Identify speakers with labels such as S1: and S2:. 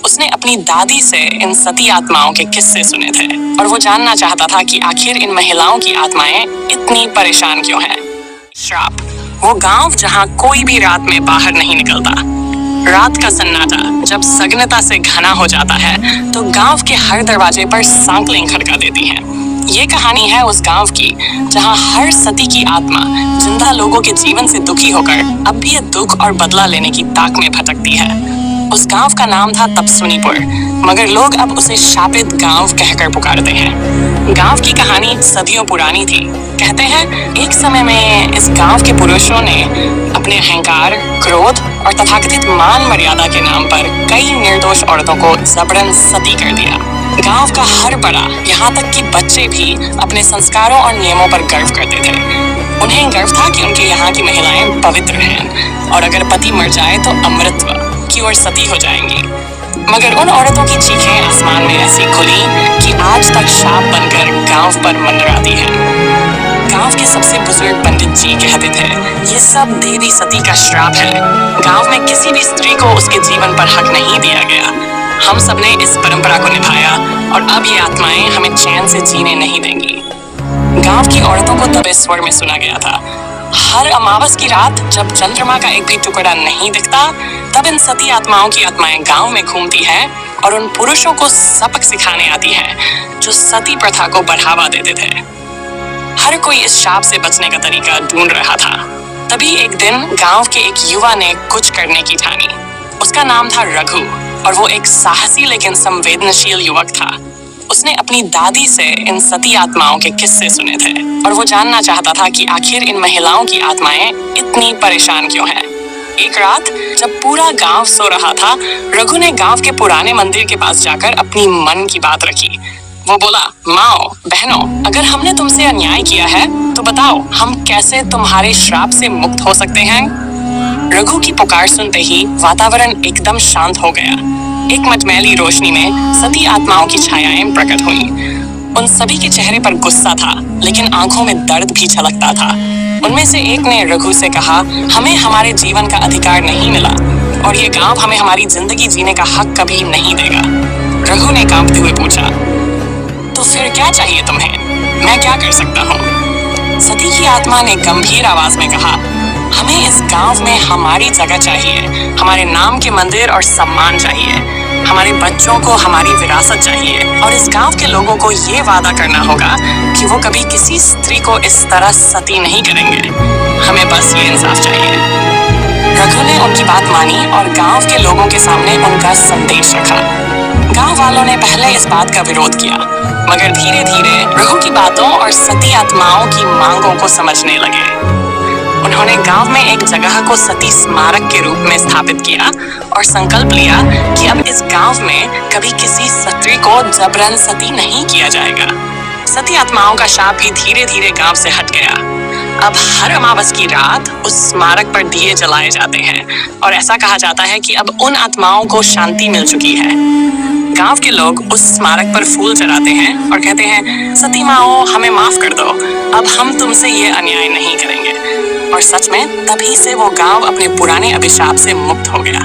S1: उसने अपनी दादी से इन सती आत्माओं के किस्से सुने थे और वो जानना चाहता था कि आखिर इन महिलाओं की आत्माएं इतनी परेशान क्यों हैं। श्राप। वो गांव जहां कोई भी रात में बाहर नहीं निकलता। रात का सन्नाटा जब सघनता से घना हो जाता है तो गांव के हर दरवाजे पर सांकलें खड़का देती हैं। ये कहानी है उस गांव की जहां हर सती की आत्मा जिंदा लोगों के जीवन से दुखी होकर अब भी ये दुख और बदला लेने की ताक में भटकती है। उस गांव का नाम था तपस्विनीपुर, मगर लोग अब उसे शापित गांव कहकर पुकारते हैं। गांव की कहानी सदियों पुरानी थी। कहते हैं एक समय में इस गांव के पुरुषों ने अपने अहंकार, क्रोध और तथाकथित मान मर्यादा के नाम पर कई निर्दोष औरतों को जबरन सती कर दिया। गांव का हर बड़ा, यहाँ तक कि बच्चे भी अपने संस्कारों और नियमों पर गर्व करते थे। उन्हें गर्व था कि उनके यहाँ की महिलाएं पवित्र हैं और अगर पति मर जाए तो अमृतत्व की ओर सती हो जाएंगी। मगर उन औरतों की चीखें आसमान में ऐसी खुली कि आज तक शाप बनकर गांव पर मंडराती है। गांव के सबसे बुजुर्ग पंडित जी कहते थे, ये सब देवी सती का श्राप है। गांव में किसी भी स्त्री को उसके जीवन पर हक नहीं दिया गया। हम सबने इस परंपरा को निभाया और अब ये आत्माएं हमें चैन से जीने नहीं देंगी। गांव की औरतों को तब इस स्वर में सुना गया था, हर अमावस की रात जब चंद्रमा का एक भी टुकड़ा नहीं दिखता, तब इन सती आत्माओं की आत्माएं गांव में घूमती हैं और उन पुरुषों को सबक सिखाने आती हैं जो सती प्रथा को बढ़ावा देते थे। हर कोई इस शाप से बचने का तरीका ढूंढ रहा था। तभी एक दिन गांव के एक युवा ने कुछ करने की ठानी। उसका नाम था रघु और वो एक साहसी लेकिन संवेदनशील युवक था। उसने अपनी दादी से इन सती आत्माओं के किस्से सुने थे और वो जानना चाहता था कि आखिर इन महिलाओं की आत्माएं इतनी परेशान क्यों हैं। एक रात जब पूरा गांव सो रहा था, रघु ने गांव के पुराने मंदिर के पास जाकर अपनी मन की बात रखी। वो बोला, माओ, बहनों, अगर हमने तुमसे अन्याय किया है तो बताओ हम कैसे तुम्हारे श्राप से मुक्त हो सकते हैं। रघु की पुकार सुनते ही वातावरण एकदम शांत हो गया। एक मटमैली रोशनी में सती आत्माओं की छायाएं प्रकट हुई। उन सभी के चेहरे पर गुस्सा था, लेकिन आंखों में दर्द भी छलकता था। उनमें से एक ने रघु से कहा, हमें हमारे जीवन का अधिकार नहीं मिला और ये गांव हमें हमारी जिंदगी जीने का हक कभी नहीं देगा। रघु ने कांपते हुए पूछा, तो फिर क्या चाहिए तुम्हें? मैं क्या कर सकता हूँ? सती की आत्मा ने गंभीर आवाज में कहा, हमें इस गांव में हमारी जगह चाहिए, हमारे नाम के मंदिर और सम्मान चाहिए, हमारे बच्चों को हमारी विरासत चाहिए और इस गांव के लोगों को ये वादा करना होगा कि वो कभी किसी स्त्री को इस तरह सती नहीं करेंगे। हमें बस ये इंसाफ चाहिए। रघु ने उनकी बात मानी और गांव के लोगों के सामने उनका संदेश रखा। गांव वालों ने पहले इस बात का विरोध किया, मगर धीरे धीरे रघु की बातों और सती आत्माओं की मांगों को समझने लगे। उन्होंने गांव में एक जगह को सती स्मारक के रूप में स्थापित किया और संकल्प लिया कि अब इस गांव में कभी किसी स्त्री को जबरन सती नहीं किया जाएगा। सती आत्माओं का शाप भी धीरे धीरे गांव से हट गया। अब हर अमावस की रात उस स्मारक पर दिए जलाए जाते हैं और ऐसा कहा जाता है कि अब उन आत्माओं को शांति मिल चुकी है। गांव के लोग उस स्मारक पर फूल चढ़ाते हैं और कहते हैं, सती माओ, हमें माफ कर दो, अब हम तुमसे ये अन्याय नहीं करेंगे। और सच में तभी से वो गांव अपने पुराने अभिशाप से मुक्त हो गया।